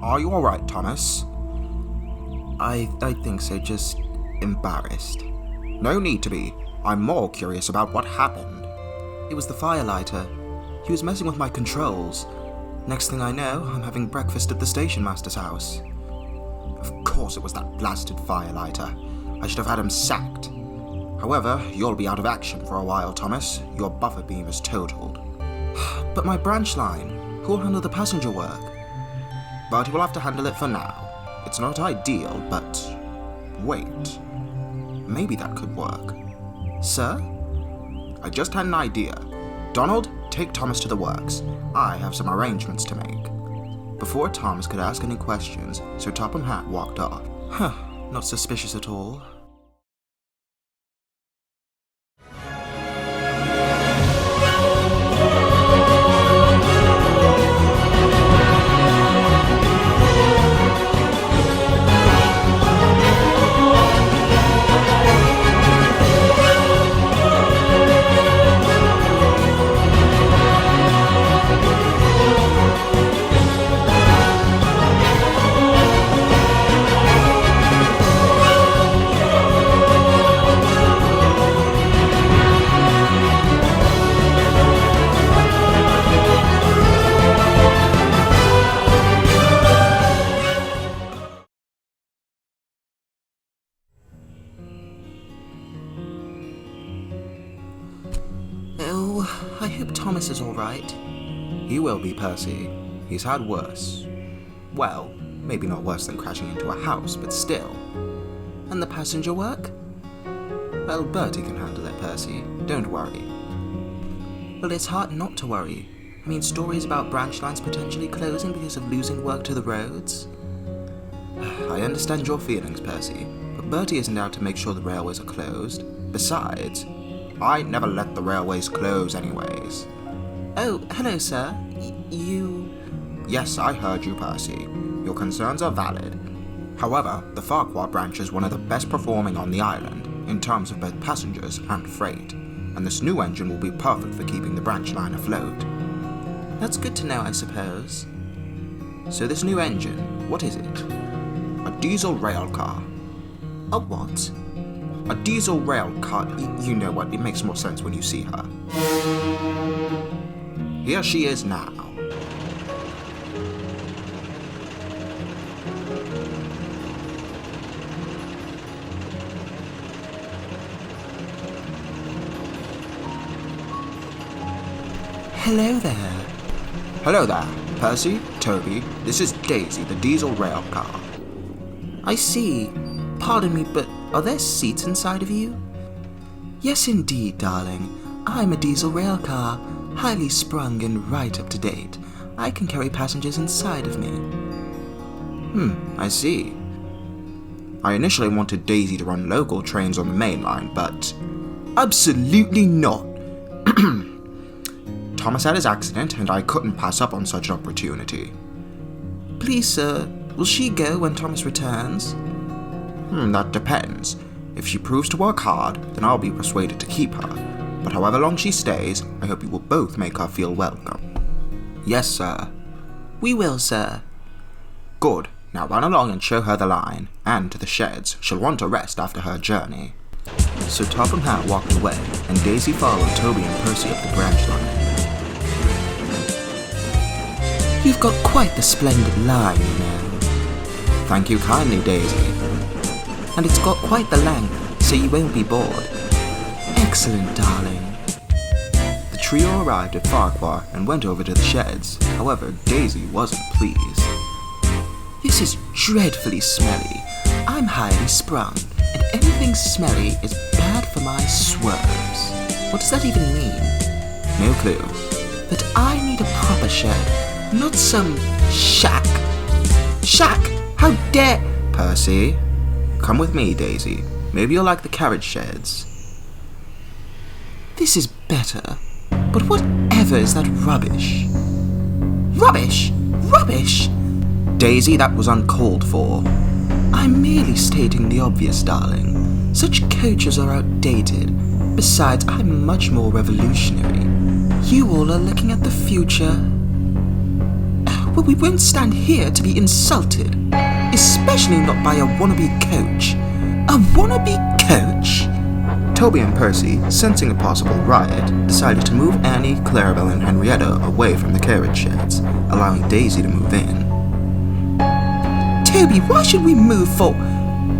Are you alright, Thomas? I think so, just embarrassed. No need to be. I'm more curious about what happened. It was the firelighter. He was messing with my controls. Next thing I know, I'm having breakfast at the station master's house. Of course it was that blasted firelighter. I should have had him sacked. However, you'll be out of action for a while, Thomas. Your buffer beam is totaled. But my branch line, who'll handle the passenger work? Bertie will have to handle it for now. It's not ideal, but... wait. Maybe that could work. Sir? I just had an idea. Donald, take Thomas to the works. I have some arrangements to make. Before Thomas could ask any questions, Sir Topham Hatt walked off. Not suspicious at all. I hope Thomas is alright. He will be, Percy. He's had worse. Well, maybe not worse than crashing into a house, but still. And the passenger work? Well, Bertie can handle it, Percy. Don't worry. Well, it's hard not to worry. I mean, stories about branch lines potentially closing because of losing work to the roads. I understand your feelings, Percy, but Bertie isn't out to make sure the railways are closed. Besides, I never let the railways close anyways. Oh, hello, sir. You... Yes, I heard you, Percy. Your concerns are valid. However, the Farquhar branch is one of the best performing on the island, in terms of both passengers and freight, and this new engine will be perfect for keeping the branch line afloat. That's good to know, I suppose. So this new engine, what is it? A diesel rail car. A what? A diesel rail car, you know what, it makes more sense when you see her. Here she is now. Hello there. Hello there, Percy, Toby, this is Daisy, the diesel rail car. I see. Pardon me, but are there seats inside of you? Yes, indeed, darling. I'm a diesel rail car, highly sprung and right up to date. I can carry passengers inside of me. I see. I initially wanted Daisy to run local trains on the main line, but absolutely not. Thomas had his accident, and I couldn't pass up on such an opportunity. Please, sir, will she go when Thomas returns? That depends. If she proves to work hard, then I'll be persuaded to keep her. But however long she stays, I hope you will both make her feel welcome. Yes, sir. We will, sir. Good. Now run along and show her the line, and to the sheds. She'll want to rest after her journey. So Topham Hatt walked away, and Daisy followed Toby and Percy up the branch line. You've got quite the splendid line, you know. Thank you kindly, Daisy. And it's got quite the length, so you won't be bored. Excellent, darling. The trio arrived at Farquhar and went over to the sheds. However, Daisy wasn't pleased. This is dreadfully smelly. I'm highly sprung, and anything smelly is bad for my swerves. What does that even mean? No clue. That I need a proper shed, not some shack. Shack? How dare... Percy, come with me, Daisy. Maybe you'll like the carriage sheds. This is better. But whatever is that rubbish? Rubbish? Rubbish? Daisy, that was uncalled for. I'm merely stating the obvious, darling. Such coaches are outdated. Besides, I'm much more revolutionary. You all are looking at the future. Well, we won't stand here to be insulted, especially not by a wannabe coach. A wannabe coach? Toby and Percy, sensing a possible riot, decided to move Annie, Clarabelle, and Henrietta away from the carriage sheds, allowing Daisy to move in. Toby, why should we move for...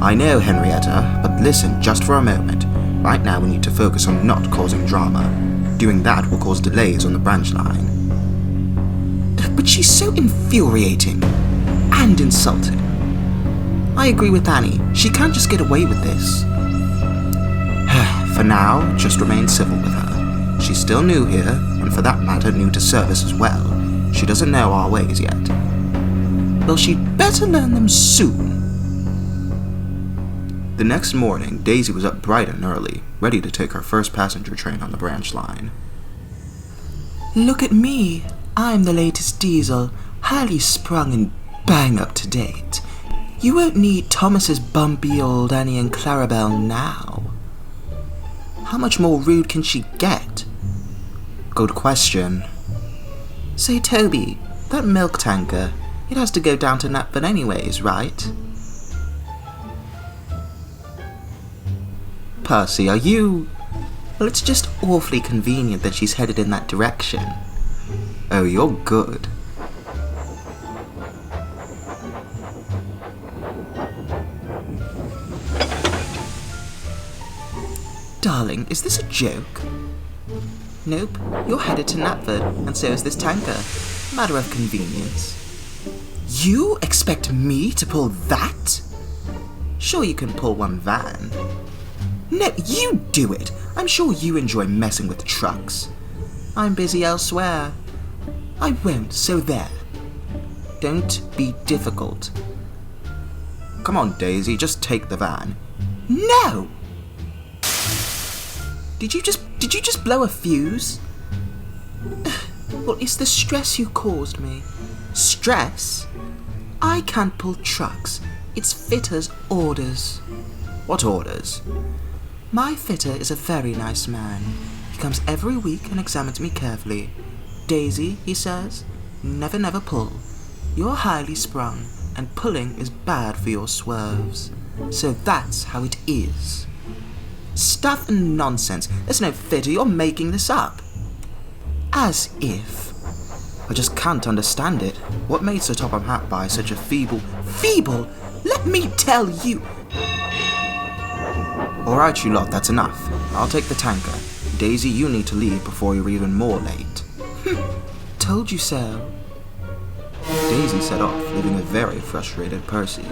I know, Henrietta, but listen just for a moment. Right now we need to focus on not causing drama. Doing that will cause delays on the branch line. But she's so infuriating and insulting. I agree with Annie. She can't just get away with this. For now, just remain civil with her. She's still new here, and for that matter, new to service as well. She doesn't know our ways yet. Well, she'd better learn them soon. The next morning, Daisy was up bright and early, ready to take her first passenger train on the branch line. Look at me. I'm the latest diesel, highly sprung and bang up to date. You won't need Thomas's bumpy old Annie and Clarabelle now. How much more rude can she get? Good question. Say, Toby, that milk tanker, it has to go down to Knapford anyways, right? Percy, are you... Well, it's just awfully convenient that she's headed in that direction. Oh, you're good. Darling, is this a joke? Nope, you're headed to Knapford, and so is this tanker. Matter of convenience. You expect me to pull that? Sure, you can pull one van. No, you do it. I'm sure you enjoy messing with trucks. I'm busy elsewhere. I won't, so there. Don't be difficult. Come on, Daisy, just take the van. No! Did you just blow a fuse? Well, it's the stress you caused me. Stress? I can't pull trucks. It's fitter's orders. What orders? My fitter is a very nice man. He comes every week and examines me carefully. Daisy, he says, never pull. You're highly sprung, and pulling is bad for your swerves. So that's how it is. Stuff and nonsense. There's no fitter, you're making this up. As if. I just can't understand it. What made Sir Topham Hatt buy such a feeble... Feeble? Let me tell you... Alright, you lot, that's enough. I'll take the tanker. Daisy, you need to leave before you're even more late. Told you so. Daisy set off, leaving a very frustrated Percy.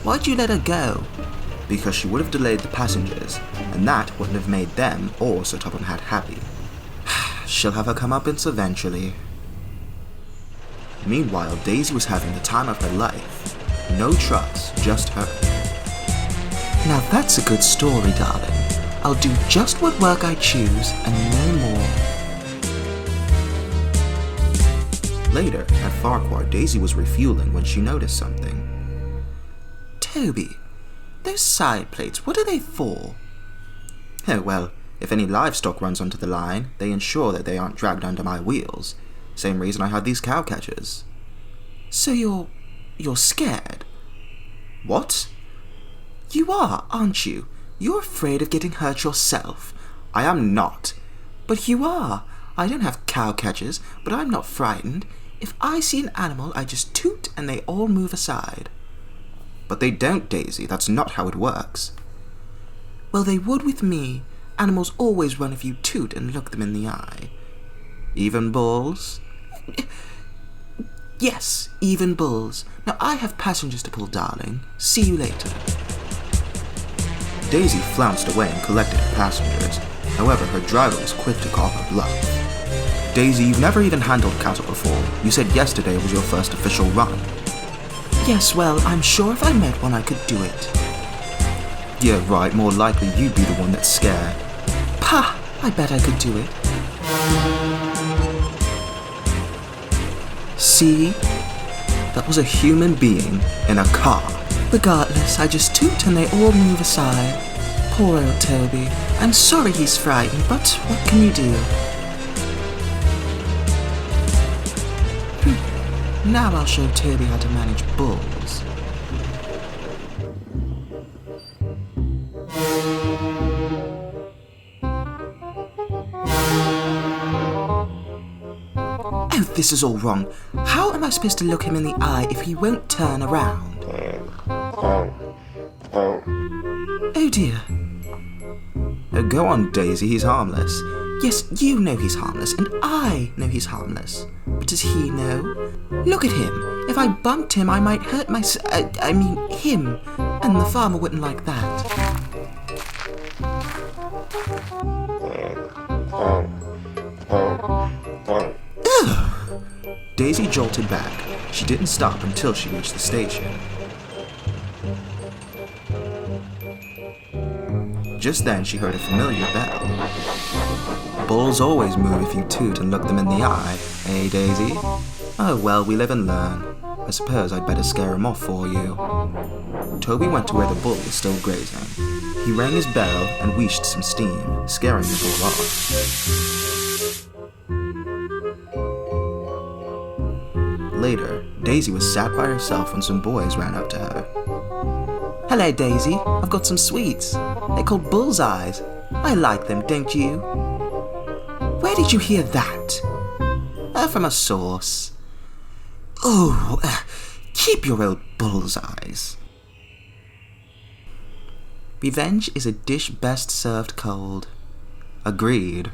Why'd you let her go? Because she would have delayed the passengers, and that wouldn't have made them or Sir Topham Hatt happy. She'll have her comeuppance eventually. Meanwhile, Daisy was having the time of her life. No trucks, just her. Now that's a good story, darling. I'll do just what work I choose, and no more. Later, at Farquhar, Daisy was refueling when she noticed something. Toby, those side plates, what are they for? Oh, well, if any livestock runs onto the line, they ensure that they aren't dragged under my wheels. Same reason I had these cow catchers. So you're scared? What? You are, aren't you? You're afraid of getting hurt yourself. I am not. But you are. I don't have cow catchers, but I'm not frightened. If I see an animal, I just toot and they all move aside. But they don't, Daisy. That's not how it works. Well, they would with me. Animals always run if you toot and look them in the eye. Even bulls? Yes, even bulls. Now I have passengers to pull, darling. See you later. Daisy flounced away and collected her passengers. However, her driver was quick to call her bluff. Daisy, you've never even handled cattle before. You said yesterday was your first official run. Yes, well, I'm sure if I met one I could do it. Yeah, right, more likely you'd be the one that's scared. Pah! I bet I could do it. See? That was a human being in a car. Regardless, I just toot and they all move aside. Poor old Toby. I'm sorry he's frightened, but what can you do? Now I'll show Toby how to manage bulls. Oh, this is all wrong. How am I supposed to look him in the eye if he won't turn around? Oh dear. Oh, go on, Daisy, he's harmless. Yes, you know he's harmless, and I know he's harmless. But does he know? Look at him. If I bumped him, I might hurt him. And the farmer wouldn't like that. Ugh. Daisy jolted back. She didn't stop until she reached the station. Just then she heard a familiar bell. Bulls always move if you toot and look them in the eye, eh, Daisy? Oh well, we live and learn. I suppose I'd better scare him off for you. Toby went to where the bull was still grazing. He rang his bell and wheezed some steam, scaring the bull off. Later, Daisy was sat by herself when some boys ran up to her. Hello, Daisy. I've got some sweets. They're called bullseyes. I like them, don't you? Where did you hear that? From a source. Oh, keep your old bullseyes. Revenge is a dish best served cold. Agreed.